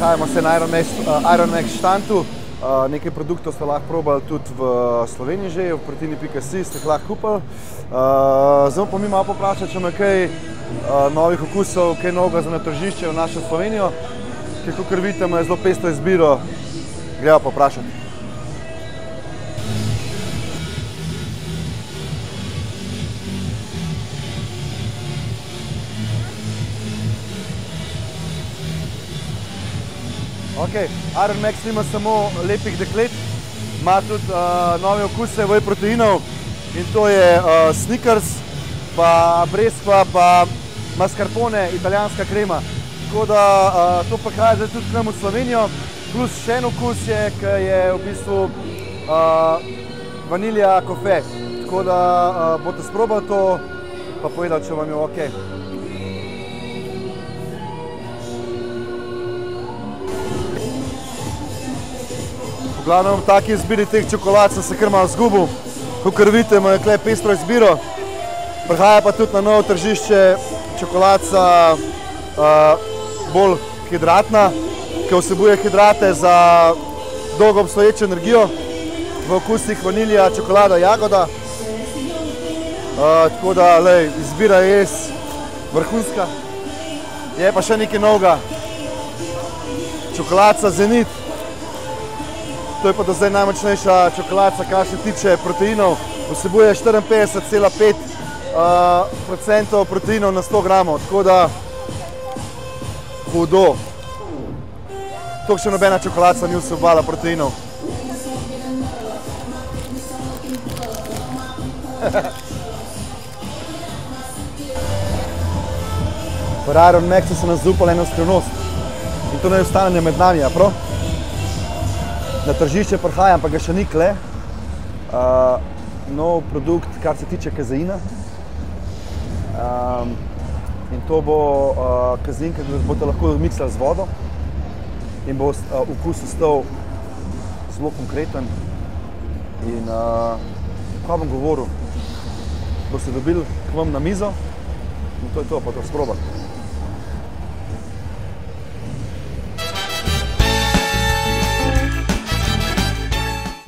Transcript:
nahajamo se na Ironmax štantu. Nekaj produktov ste lahko probali tudi v Sloveniji že, v proteini.si ste jih lahko kupili. Zdaj pa mi malo poprašati, če ima kaj novih okusov, kaj novega za na tržišče v našo Slovenijo, ki kakor vidite, ima zelo pestro izbiro, greva poprašati. Ironmax nima samo lepih deklet, ima tudi nove okuse whey proteinov in to je Snickers, pa breskva, pa mascarpone, italijanska krema. Tako da to prihaja zdaj tudi k nam v Slovenijo, plus še en okus je, ki je v bistvu vanilja kofe. Tako da boste sprobali to, pa povedali, če vam je okej. V glavnem, v taki izbiri teh čokolad sem se kar malo zgubil. Kakor vidite, ima tukaj pestro izbiro. Prihaja pa tudi na novo tržišče čokoladca bolj hidratna, ki vsebuje hidrate za dolgo obstoječo energijo v okusih vanilija, čokolada, jagoda. Tako da, lej, izbira je res vrhunska. Je pa še nekaj novega. Čokoladca Zenit. To je pa do zdaj najmočnejša čokoladca, kar se tiče proteinov. Vsebuje 54,5% proteinov na 100 gramov, tako da hudo. Toliko še nobena čokoladca ni vsebovala proteinov. Pri Ironmaxu se nas zaupala ena skrivnost in to naj ostane med nami, a prav? Na tržišče prihajam, pa ga še ni kle. Nov produkt, kar se tiče kazeina. In to bo kazein, ki ga boste lahko miksali z vodo in bo okus ostal zelo konkreten. In kaj bom govoril, boste dobili k vam na mizo in to je to, pa to sprobati.